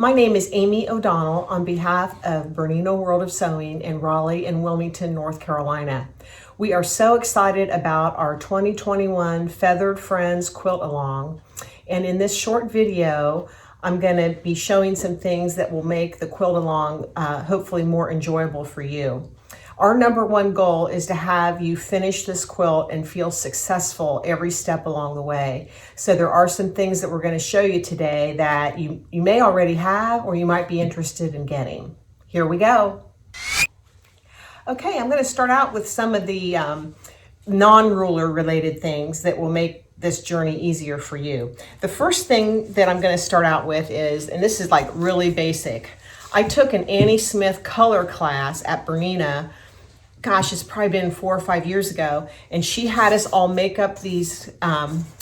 My name is Amy O'Donnell on behalf of Bernino World of Sewing in Raleigh and Wilmington, North Carolina. We are so excited about our 2021 Feathered Friends Quilt Along. And in this short video, I'm going to be showing some things that will make the quilt along hopefully more enjoyable for you. Our number one goal is to have you finish this quilt and feel successful every step along the way. So there are some things that we're going to show you today that you may already have or you might be interested in getting. Here we go. Okay, I'm going to start out with some of the non-ruler related things that will make this journey easier for you. The first thing that I'm going to start out with is, and this is like really basic, I took an Annie Smith color class at Bernina. Gosh, it's probably been 4 or 5 years ago, and she had us all make up these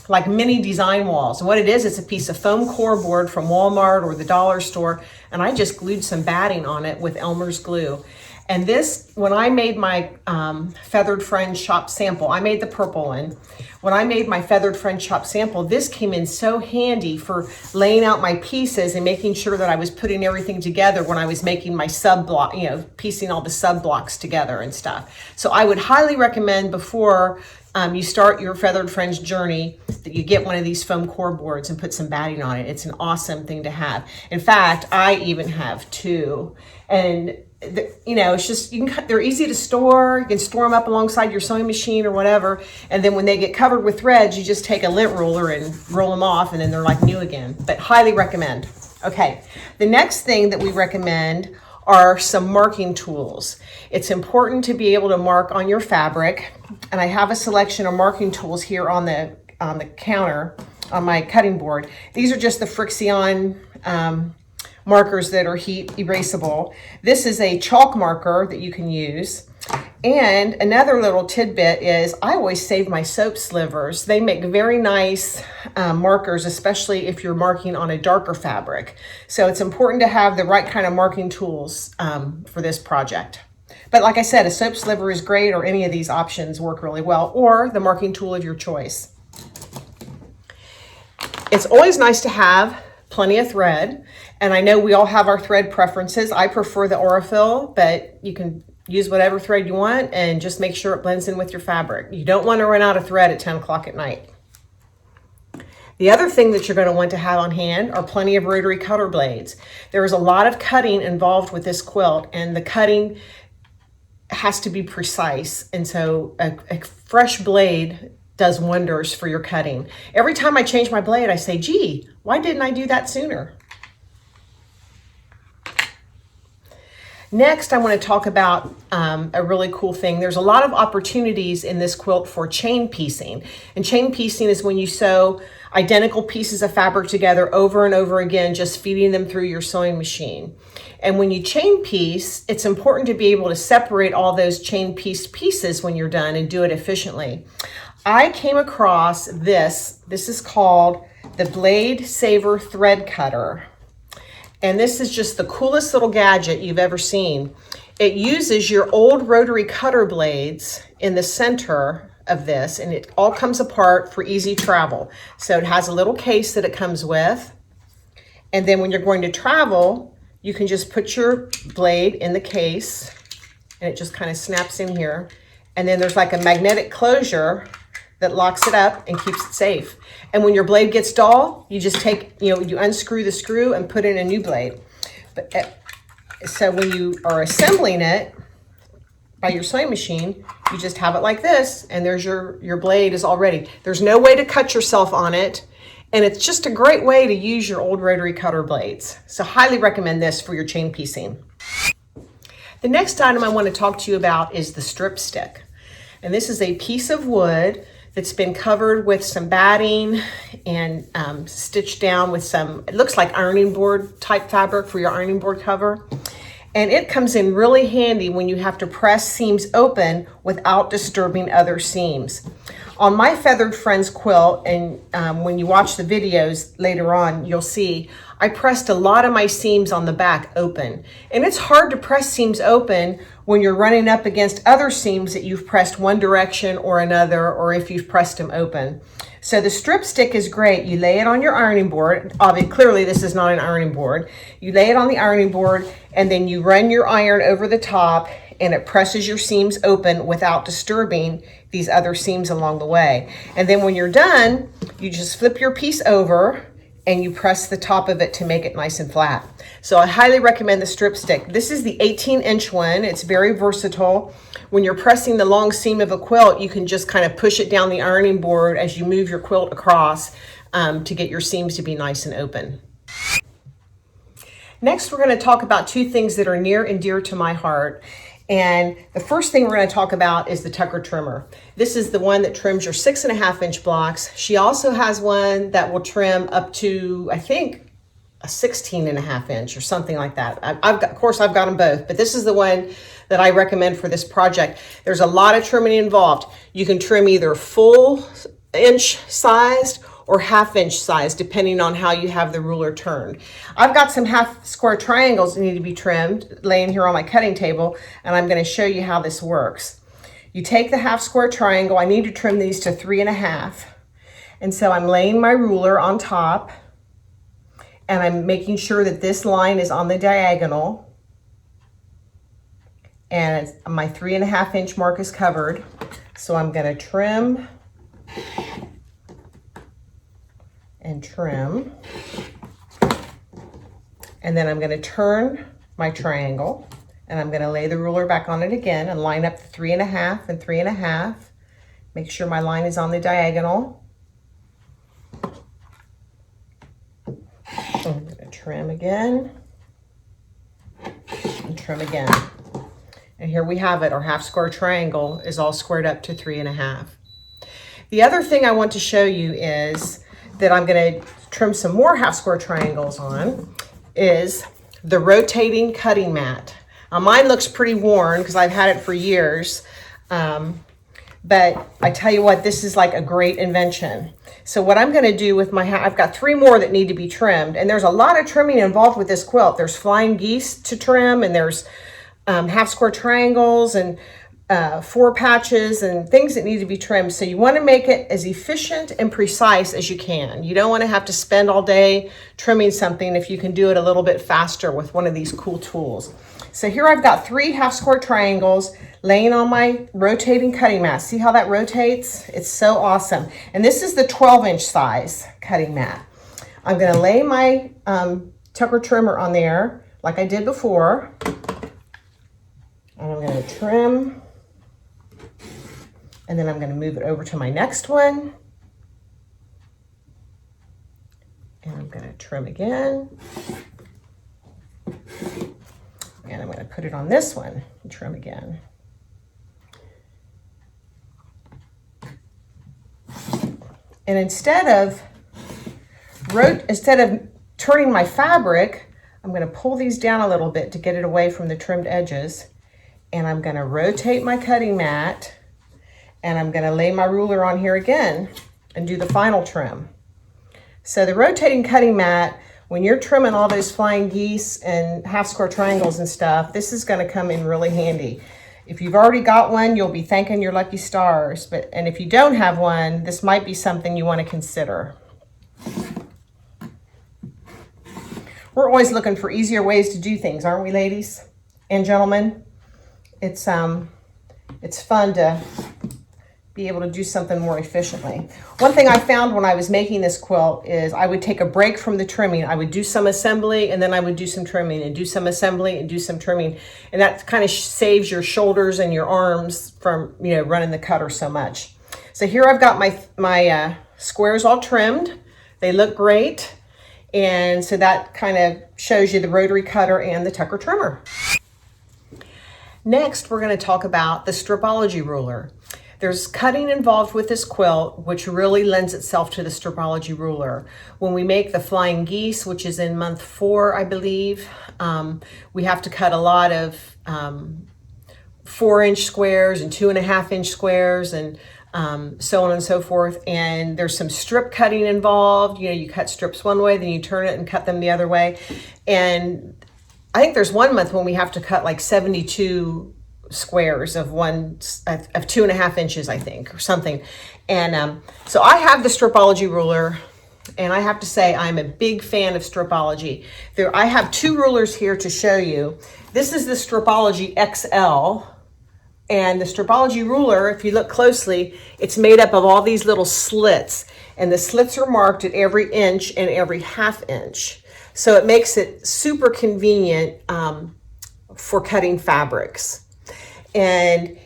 like mini design walls. And what it is, it's a piece of foam core board from Walmart or the dollar store, and I just glued some batting on it with Elmer's glue. And this, when I made my Feathered Friends shop sample, I made the purple one. When I made my Feathered Friends shop sample, this came in so handy for laying out my pieces and making sure that I was putting everything together when I was making my sub block, piecing all the sub blocks together and stuff. So I would highly recommend before you start your Feathered Friends journey that you get one of these foam core boards and put some batting on it. It's an awesome thing to have. In fact, I even have 2. And it's just, they're easy to store. You can store them up alongside your sewing machine or whatever. And then when they get covered with threads, you just take a lint roller and roll them off, and then they're like new again. But highly recommend. Okay, the next thing that we recommend are some marking tools. It's important to be able to mark on your fabric. And I have a selection of marking tools here on the counter on my cutting board. These are just the Frixion markers that are heat erasable. This is a chalk marker that you can use. And another little tidbit is I always save my soap slivers. They make very nice markers, especially if you're marking on a darker fabric. So it's important to have the right kind of marking tools for this project. But like I said, a soap sliver is great, or any of these options work really well, or the marking tool of your choice. It's always nice to have plenty of thread. And I know we all have our thread preferences. I prefer the OLFA, but you can use whatever thread you want and just make sure it blends in with your fabric. You don't want to run out of thread at 10 o'clock at night. The other thing that you're going to want to have on hand are plenty of rotary cutter blades. There is a lot of cutting involved with this quilt, and the cutting has to be precise. And so a fresh blade does wonders for your cutting. Every time I change my blade, I say, gee, why didn't I do that sooner? Next, I want to talk about a really cool thing. There's a lot of opportunities in this quilt for chain piecing. And chain piecing is when you sew identical pieces of fabric together over and over again, just feeding them through your sewing machine. And when you chain piece, it's important to be able to separate all those chain pieced pieces when you're done and do it efficiently. I came across this. This is called the Blade Saver Thread Cutter. And this is just the coolest little gadget you've ever seen. It uses your old rotary cutter blades in the center of this, and it all comes apart for easy travel. So it has a little case that it comes with. And then when you're going to travel, you can just put your blade in the case, and it just kind of snaps in here. And then there's like a magnetic closure that locks it up and keeps it safe. And when your blade gets dull, you just take, you unscrew the screw and put in a new blade. But so when you are assembling it by your sewing machine, you just have it like this, and there's your blade is all ready. There's no way to cut yourself on it, and it's just a great way to use your old rotary cutter blades. So highly recommend this for your chain piecing. The next item I want to talk to you about is the strip stick. And this is a piece of wood that's been covered with some batting and stitched down with some, it looks like ironing board type fabric for your ironing board cover. And it comes in really handy when you have to press seams open without disturbing other seams. On my Feathered Friends quilt, and when you watch the videos later on, you'll see I pressed a lot of my seams on the back open. And it's hard to press seams open when you're running up against other seams that you've pressed one direction or another, or if you've pressed them open. So the strip stick is great. You lay it on your ironing board. Obviously, clearly this is not an ironing board. You lay it on the ironing board and then you run your iron over the top and it presses your seams open without disturbing these other seams along the way. And then when you're done, you just flip your piece over and you press the top of it to make it nice and flat. So I highly recommend the strip stick. This is the 18-inch one. It's very versatile. When you're pressing the long seam of a quilt, you can just kind of push it down the ironing board as you move your quilt across to get your seams to be nice and open. Next, we're going to talk about two things that are near and dear to my heart. And the first thing we're going to talk about is the Tucker trimmer. This is the one that trims your 6.5-inch blocks. She also has one that will trim up to, I think, a 16.5-inch or something like that. Of course, I've got them both, but this is the one that I recommend for this project. There's a lot of trimming involved. You can trim either full inch sized or half-inch size, depending on how you have the ruler turned. I've got some half square triangles that need to be trimmed laying here on my cutting table, and I'm going to show you how this works. You take the half square triangle. I need to trim these to 3.5. And so I'm laying my ruler on top, and I'm making sure that this line is on the diagonal, and my 3.5-inch mark is covered. So I'm going to trim and trim, and then I'm going to turn my triangle and I'm going to lay the ruler back on it again and line up the 3.5 and 3.5. Make sure my line is on the diagonal. I'm going to trim again and trim again. And here we have it. Our half square triangle is all squared up to 3.5. The other thing I want to show you is that I'm going to trim some more half square triangles on is the rotating cutting mat. Now mine looks pretty worn because I've had it for years, but I tell you what, this is like a great invention. So what I'm going to do with I've got 3 more that need to be trimmed, and there's a lot of trimming involved with this quilt. There's flying geese to trim, and there's half square triangles and 4 patches and things that need to be trimmed. So you want to make it as efficient and precise as you can. You don't want to have to spend all day trimming something if you can do it a little bit faster with one of these cool tools. So here I've got 3 half square triangles laying on my rotating cutting mat. See how that rotates? It's so awesome. And this is the 12-inch size cutting mat. I'm going to lay my Tucker trimmer on there like I did before. And I'm going to trim. And then I'm going to move it over to my next one. And I'm going to trim again. And I'm going to put it on this one and trim again. And instead of turning my fabric, I'm going to pull these down a little bit to get it away from the trimmed edges. And I'm going to rotate my cutting mat. And I'm going to lay my ruler on here again and do the final trim. So the rotating cutting mat, when you're trimming all those flying geese and half square triangles and stuff, this is going to come in really handy. If you've already got one, you'll be thanking your lucky stars. And if you don't have one, this might be something you want to consider. We're always looking for easier ways to do things, aren't we, ladies and gentlemen? It's fun to be able to do something more efficiently. One thing I found when I was making this quilt is I would take a break from the trimming. I would do some assembly and then I would do some trimming and do some assembly and do some trimming. And that kind of saves your shoulders and your arms from, running the cutter so much. So here I've got my squares all trimmed. They look great. And so that kind of shows you the rotary cutter and the Tucker trimmer. Next, we're going to talk about the stripology ruler. There's cutting involved with this quilt, which really lends itself to the stripology ruler. When we make the flying geese, which is in month 4, I believe, we have to cut a lot of 4-inch squares and 2.5-inch squares. And so on and so forth. And there's some strip cutting involved. You know, you cut strips one way, then you turn it and cut them the other way. And I think there's one month when we have to cut like 72 squares of 2.5 inches, I think, or something. And so I have the stripology ruler, and I have to say I'm a big fan of stripology. I have two rulers here to show you. This is the Stripology XL, and the Stripology ruler, if you look closely, it's made up of all these little slits, and the slits are marked at every inch and every half inch. So it makes it super convenient for cutting fabrics. And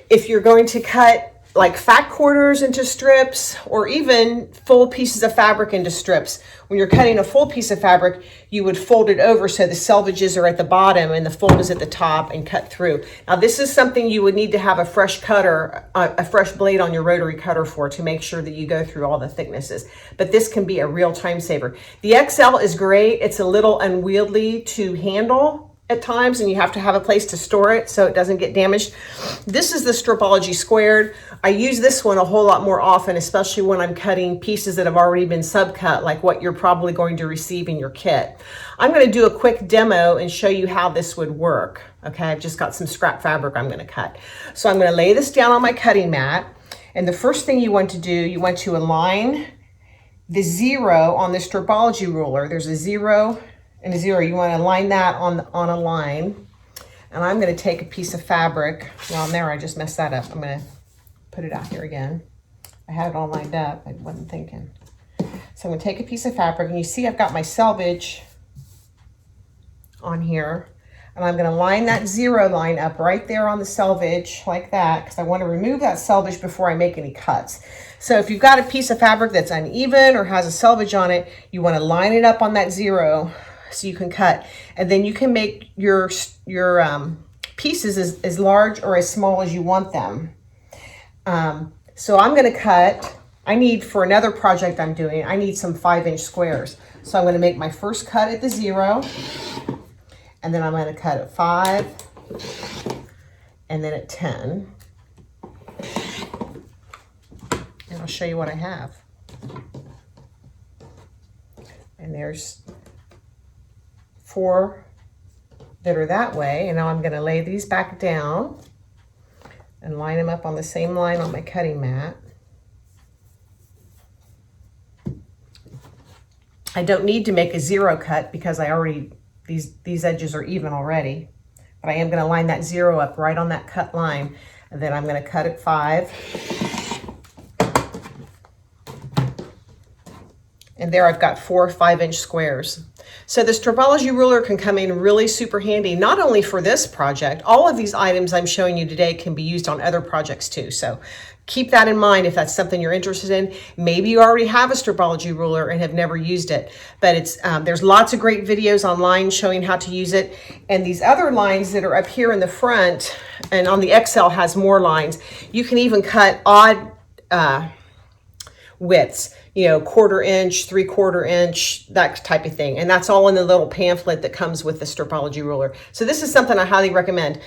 if you're going to cut like fat quarters into strips, or even full pieces of fabric into strips, when you're cutting a full piece of fabric, you would fold it over so the selvages are at the bottom and the fold is at the top, and cut through. Now this is something you would need to have a fresh cutter, a fresh blade on your rotary cutter for, to make sure that you go through all the thicknesses. But this can be a real time saver. The XL is great. It's a little unwieldy to handle at times, and you have to have a place to store it so it doesn't get damaged. This is the Stripology Squared. I use this one a whole lot more often, especially when I'm cutting pieces that have already been subcut, like what you're probably going to receive in your kit. I'm going to do a quick demo and show you how this would work. Okay, I've just got some scrap fabric I'm going to cut. So I'm going to lay this down on my cutting mat, and the first thing you want to do, you want to align the 0 on the Stripology ruler. There's a 0 and a 0. You want to align that on a line. And I'm going to take a piece of fabric. Well, there, I just messed that up. I'm going to put it out here again. I had it all lined up. I wasn't thinking. So I'm going to take a piece of fabric, and you see I've got my selvage on here. And I'm going to line that 0 line up right there on the selvage like that, because I want to remove that selvage before I make any cuts. So if you've got a piece of fabric that's uneven or has a selvage on it, you want to line it up on that 0 so you can cut. And then you can make your pieces as large or as small as you want them. So I'm going to cut, I need, for another project I'm doing, I need some 5-inch squares. So I'm going to make my first cut at the 0, and then I'm going to cut at 5, and then at 10. And I'll show you what I have. And there's 4 that are that way. And now I'm going to lay these back down and line them up on the same line on my cutting mat. I don't need to make a 0 cut because I already, these edges are even already. But I am going to line that 0 up right on that cut line. And then I'm going to cut at 5. And there I've got 4 5-inch squares. So the Stripology ruler can come in really super handy, not only for this project. All of these items I'm showing you today can be used on other projects too. So keep that in mind if that's something you're interested in. Maybe you already have a Stripology ruler and have never used it, but it's there's lots of great videos online showing how to use it. And these other lines that are up here in the front, and on the XL has more lines, you can even cut odd widths, you know, 1/4 inch, 3/4 inch, that type of thing. And that's all in the little pamphlet that comes with the Stripology ruler. So this is something I highly recommend.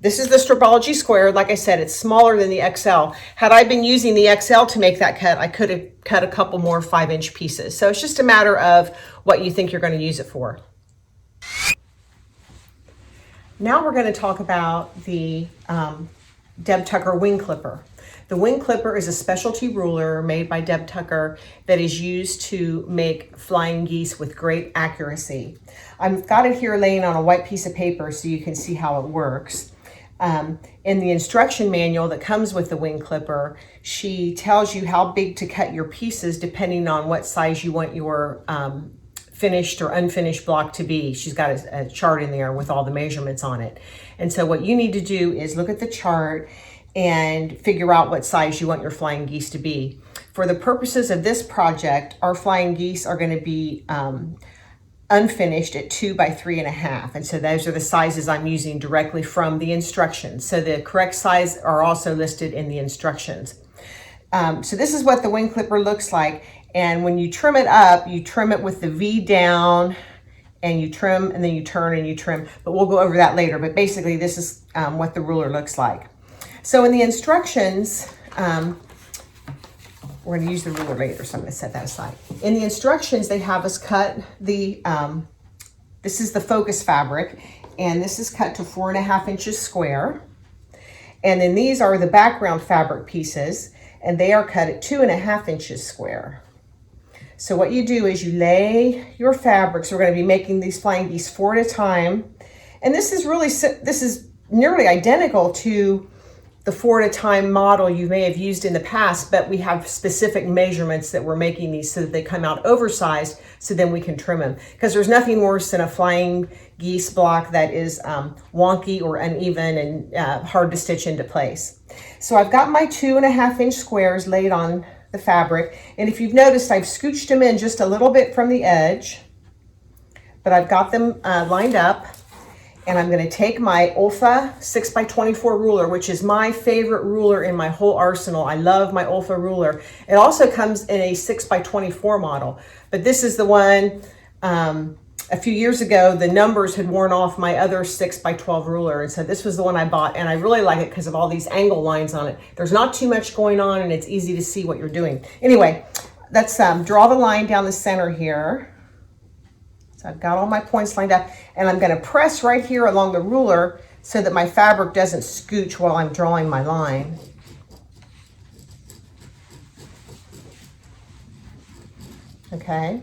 This is the Stripology Squared. Like I said, it's smaller than the XL. Had I been using the XL to make that cut, I could have cut a couple more 5-inch pieces. So it's just a matter of what you think you're going to use it for. Now we're going to talk about the Deb Tucker wing clipper. The wing clipper is a specialty ruler made by Deb Tucker that is used to make flying geese with great accuracy. I've got it here laying on a white piece of paper so you can see how it works. In the instruction manual that comes with the wing clipper, she tells you how big to cut your pieces depending on what size you want your finished or unfinished block to be. She's got a chart in there with all the measurements on it. And so what you need to do is look at the chart and figure out what size you want your flying geese to be. For the purposes of this project, our flying geese are going to be unfinished at 2 by 3.5. And so those are the sizes I'm using directly from the instructions. So the correct size are also listed in the instructions. So this is what the wing clipper looks like. And when you trim it up, you trim it with the V down, and you trim, and then you turn and you trim. But we'll go over that later. But basically, this is what the ruler looks like. So in the instructions, We're going to use the ruler later, so I'm going to set that aside. In the instructions, they have us cut the, this is the focus fabric, and this is cut to 4.5 inches square. And then these are the background fabric pieces, and they are cut at 2.5 inches square. So what you do is you lay your fabrics. We're going to be making these flying geese 4 at a time. And this is nearly identical to the 4 at a time model you may have used in the past, but we have specific measurements that we're making these so that they come out oversized, so then we can trim them. Because there's nothing worse than a flying geese block that is wonky or uneven and hard to stitch into place. So I've got my 2.5 inch squares laid on the fabric, and if you've noticed, I've scooched them in just a little bit from the edge, but I've got them lined up. And I'm going to take my OLFA 6x24 ruler, which is my favorite ruler in my whole arsenal. I love my OLFA ruler. It also comes in a 6x24 model, but this is the one, a few years ago, the numbers had worn off my other 6x12 ruler. And so this was the one I bought, and I really like it because of all these angle lines on it. There's not too much going on, and it's easy to see what you're doing. Anyway, let's draw the line down the center here. So I've got all my points lined up, and I'm going to press right here along the ruler so that my fabric doesn't scooch while I'm drawing my line. Okay,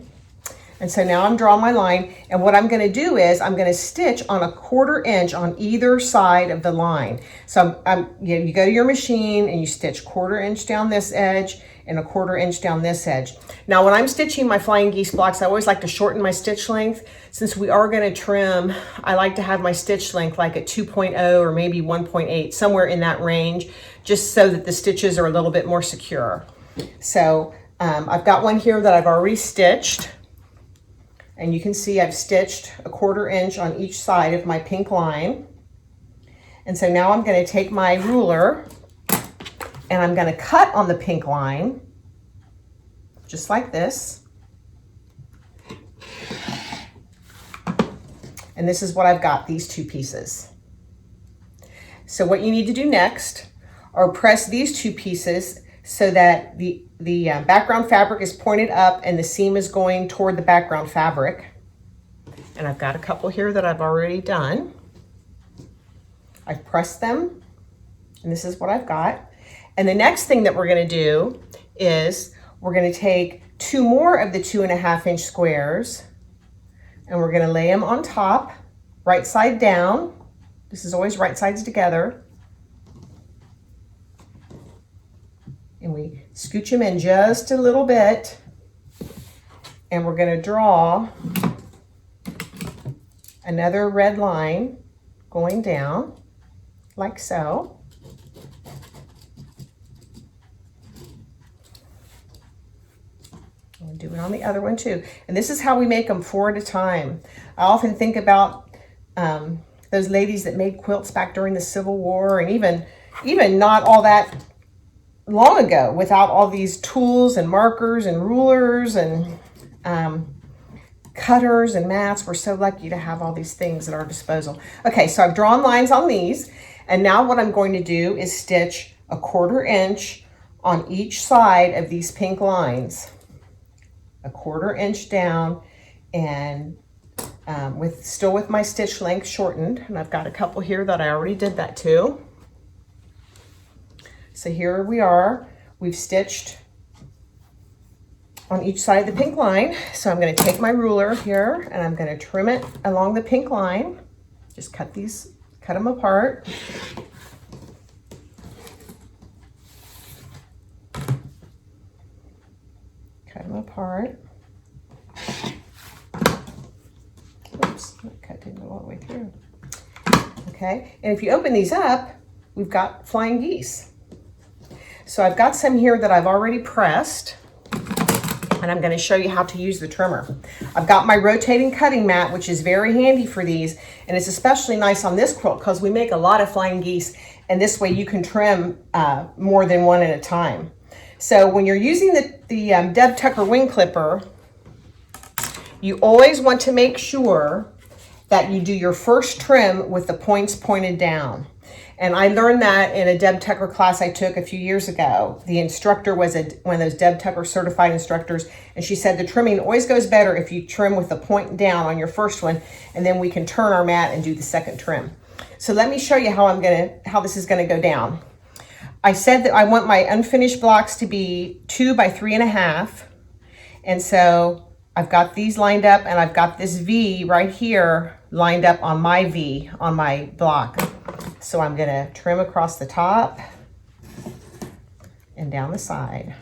and so now I'm drawing my line, and what I'm going to do is I'm going to stitch on 1/4 inch on either side of the line. So you go to your machine and you stitch 1/4 inch down this edge and 1/4 inch down this edge. Now, when I'm stitching my flying geese blocks, I always like to shorten my stitch length. Since we are going to trim, I like to have my stitch length like at 2.0 or maybe 1.8, somewhere in that range, just so that the stitches are a little bit more secure. So I've got one here that I've already stitched, and you can see I've stitched 1/4 inch on each side of my pink line. And so now I'm going to take my ruler and I'm going to cut on the pink line, just like this. And this is what I've got, these two pieces. So what you need to do next are press these two pieces so that the background fabric is pointed up and the seam is going toward the background fabric. And I've got a couple here that I've already done. I've pressed them, and this is what I've got. And the next thing that we're going to do is we're going to take 2 more of the 2.5 inch squares, and we're going to lay them on top, right side down. This is always right sides together. And we scooch them in just a little bit, and we're going to draw another red line going down like so. We'll do it on the other one too. And this is how we make them 4 at a time. I often think about those ladies that made quilts back during the Civil War, and even not all that long ago, without all these tools and markers and rulers and cutters and mats. We're so lucky to have all these things at our disposal. Okay, so I've drawn lines on these, and now what I'm going to do is stitch 1/4 inch on each side of these pink lines. 1/4 inch down, and still with my stitch length shortened, and I've got a couple here that I already did that too. So here we are, we've stitched on each side of the pink line. So I'm going to take my ruler here and I'm going to trim it along the pink line. Just cut them apart. Cut them apart. Oops, that cut didn't go all the way through. Okay, and if you open these up, we've got flying geese. So I've got some here that I've already pressed, and I'm going to show you how to use the trimmer. I've got my rotating cutting mat, which is very handy for these, and it's especially nice on this quilt because we make a lot of flying geese, and this way you can trim more than one at a time. So when you're using the Deb Tucker wing clipper, you always want to make sure that you do your first trim with the points pointed down. And I learned that in a Deb Tucker class I took a few years ago. The instructor was one of those Deb Tucker certified instructors, and she said the trimming always goes better if you trim with the point down on your first one, and then we can turn our mat and do the second trim. So let me show you how this is gonna go down. I said that I want my unfinished blocks to be 2 by 3.5, and so I've got these lined up, and I've got this V right here lined up on my V on my block. So I'm gonna trim across the top and down the side.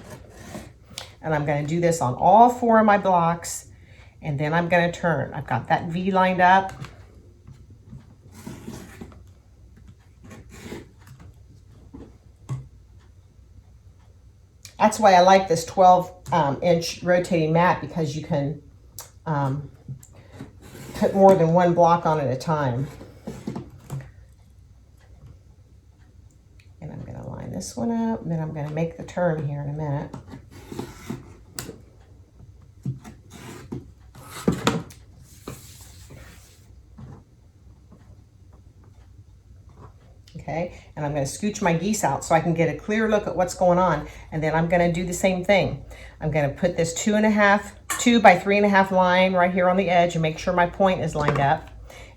And I'm gonna do this on all 4 of my blocks, and then I'm gonna turn. I've got that V lined up. That's why I like this 12-inch rotating mat, because you can put more than one block on at a time. And I'm going to line this one up, and then I'm going to make the turn here in a minute. Okay, and I'm going to scooch my geese out so I can get a clear look at what's going on. And then I'm going to do the same thing. I'm going to put this 2 by 3.5 line right here on the edge and make sure my point is lined up.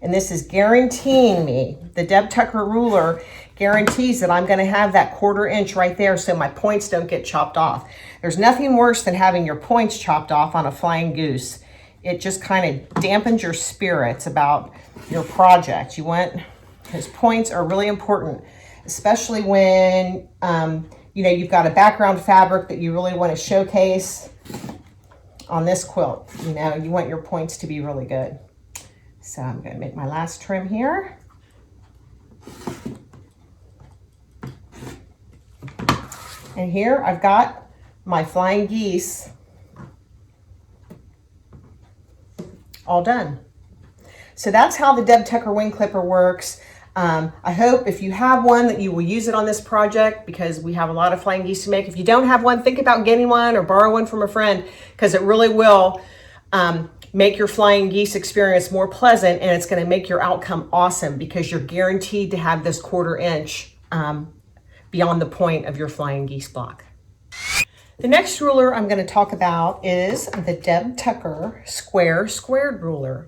And this is guaranteeing me, the Deb Tucker ruler guarantees that I'm going to have that 1/4 inch right there so my points don't get chopped off. There's nothing worse than having your points chopped off on a flying goose. It just kind of dampens your spirits about your project. Because points are really important, especially when you've got a background fabric that you really want to showcase on this quilt. You want your points to be really good. So I'm going to make my last trim here. And here I've got my flying geese all done. So that's how the Deb Tucker wing clipper works. I hope if you have one that you will use it on this project, because we have a lot of flying geese to make. If you don't have one, think about getting one or borrow one from a friend, because it really will make your flying geese experience more pleasant, and it's going to make your outcome awesome, because you're guaranteed to have this 1/4 inch beyond the point of your flying geese block. The next ruler I'm going to talk about is the Deb Tucker squared ruler.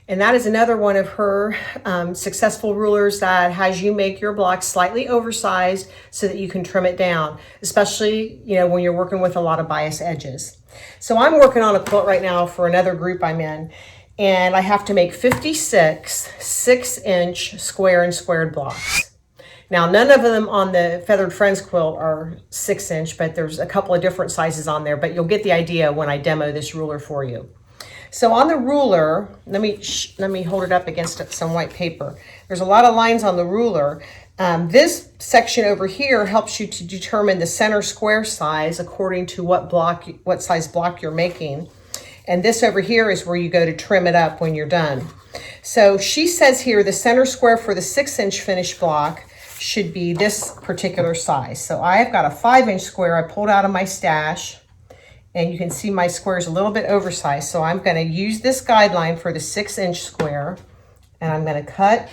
And that is another one of her successful rulers that has you make your block slightly oversized so that you can trim it down, especially when you're working with a lot of bias edges. So I'm working on a quilt right now for another group I'm in, and I have to make 56 6-inch square and squared blocks. Now, none of them on the Feathered Friends quilt are 6-inch, but there's a couple of different sizes on there, but you'll get the idea when I demo this ruler for you. So on the ruler, let me hold it up against some white paper. There's a lot of lines on the ruler. This section over here helps you to determine the center square size according to what size block you're making. And this over here is where you go to trim it up when you're done. So she says here the center square for the 6-inch finished block should be this particular size. So I've got a 5-inch square I pulled out of my stash. And you can see my square is a little bit oversized. So I'm going to use this guideline for the 6-inch square, and I'm going to cut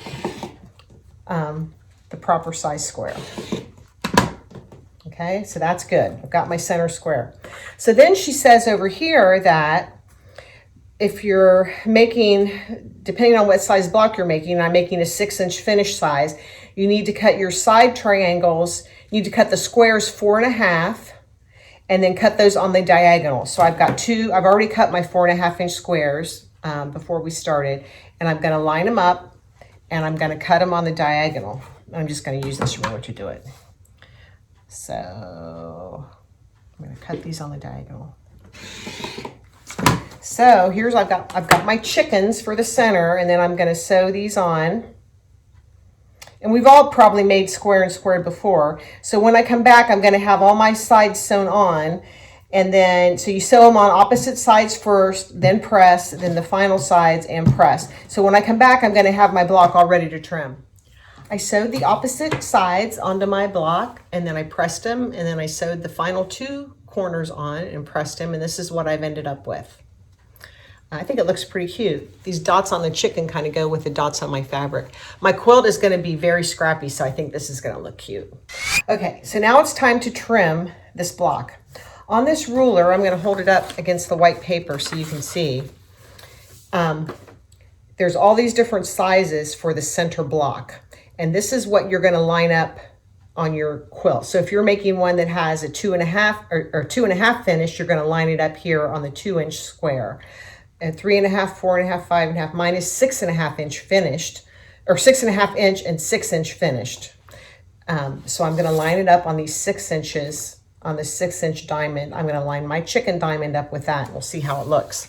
the proper size square. Okay, so that's good. I've got my center square. So then she says over here that if you're making, depending on what size block you're making, and I'm making a 6-inch finish size, you need to cut your side triangles. You need to cut the squares 4.5. And then cut those on the diagonal. So I've got I've already cut my 4.5-inch squares before we started, and I'm gonna line them up, and I'm gonna cut them on the diagonal. I'm just gonna use this ruler to do it. So I'm gonna cut these on the diagonal. So here's, I've got my chickens for the center, and then I'm gonna sew these on. And we've all probably made square and squared before. So when I come back, I'm gonna have all my sides sewn on. And then, so you sew them on opposite sides first, then press, then the final sides and press. So when I come back, I'm gonna have my block all ready to trim. I sewed the opposite sides onto my block, and then I pressed them, and then I sewed the final 2 corners on and pressed them, and this is what I've ended up with. I think it looks pretty cute. These dots on the chicken kind of go with the dots on my fabric. My quilt is going to be very scrappy, so I think this is going to look cute. Okay, so now it's time to trim this block. On this ruler, I'm going to hold it up against the white paper so you can see. There's all these different sizes for the center block, and this is what you're going to line up on your quilt. So if you're making one that has a 2.5 or 2.5 finish, you're going to line it up here on the 2-inch square. And 3.5, 4.5, 5.5, mine is 6.5 inch finished, or 6.5 inch and 6 inch finished. So I'm going to line it up on these 6 inches on the 6-inch diamond. I'm going to line my chicken diamond up with that, and we'll see how it looks.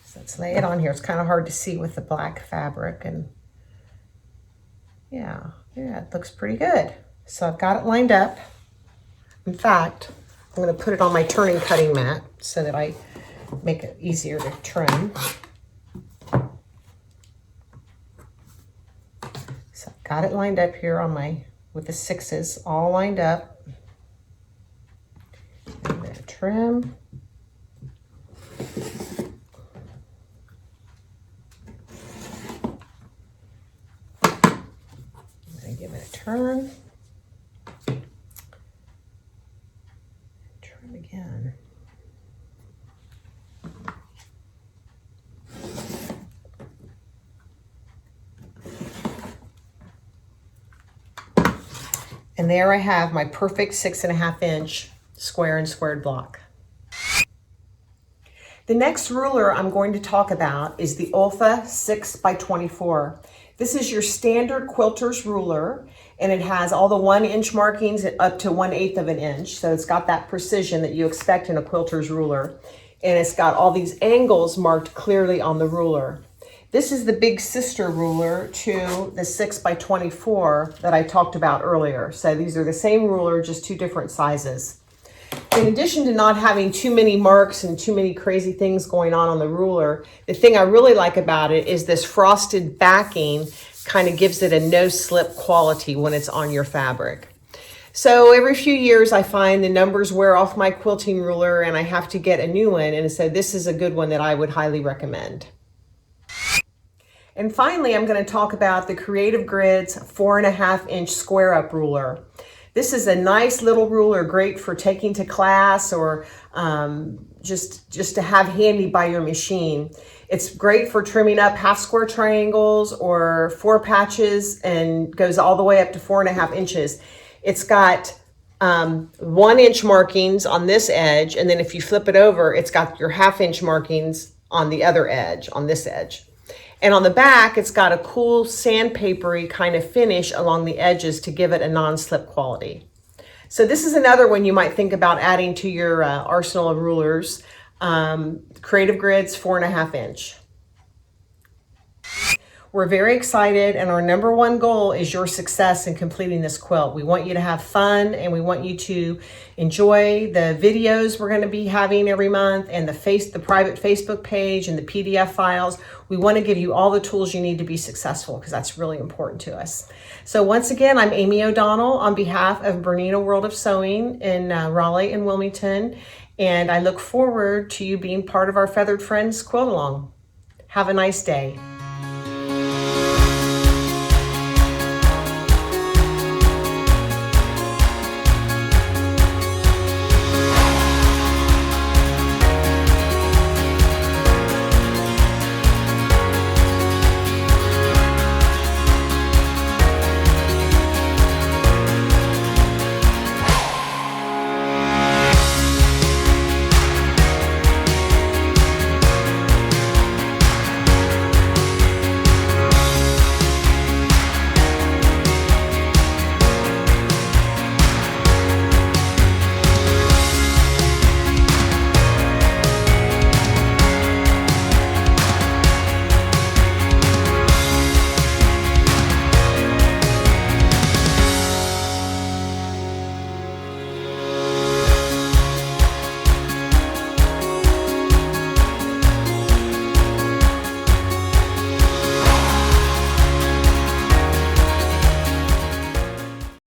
So let's lay it on here. It's kind of hard to see with the black fabric, and yeah, it looks pretty good. So I've got it lined up. In fact, I'm going to put it on my turning cutting mat so that I make it easier to trim. So I've got it lined up here on with the 6s all lined up. I'm going to trim. I'm going to give it a turn. Trim again. And there I have my perfect 6.5 inch square and squared block. The next ruler I'm going to talk about is the OLFA 6x24. This is your standard quilter's ruler, and it has all the 1-inch markings up to 1/8 of an inch. So it's got that precision that you expect in a quilter's ruler. And it's got all these angles marked clearly on the ruler. This is the big sister ruler to the 6x24 that I talked about earlier. So these are the same ruler, just 2 different sizes. In addition to not having too many marks and too many crazy things going on the ruler, the thing I really like about it is this frosted backing kind of gives it a no-slip quality when it's on your fabric. So every few years I find the numbers wear off my quilting ruler and I have to get a new one, and so this is a good one that I would highly recommend. And finally, I'm going to talk about the Creative Grids 4.5 inch square up ruler. This is a nice little ruler, great for taking to class or just to have handy by your machine. It's great for trimming up half square triangles or 4 patches, and goes all the way up to 4.5 inches. It's got 1-inch markings on this edge, and then if you flip it over, it's got your 1/2 inch markings on the other edge, on this edge. And on the back, it's got a cool sandpapery kind of finish along the edges to give it a non-slip quality. So this is another one you might think about adding to your arsenal of rulers. Creative Grids 4.5 inch. We're very excited, and our #1 goal is your success in completing this quilt. We want you to have fun, and we want you to enjoy the videos we're going to be having every month, and the private Facebook page and the PDF files. We want to give you all the tools you need to be successful, because that's really important to us. So once again, I'm Amy O'Donnell on behalf of Bernina World of Sewing in Raleigh and Wilmington, and I look forward to you being part of our Feathered Friends quilt along. Have a nice day.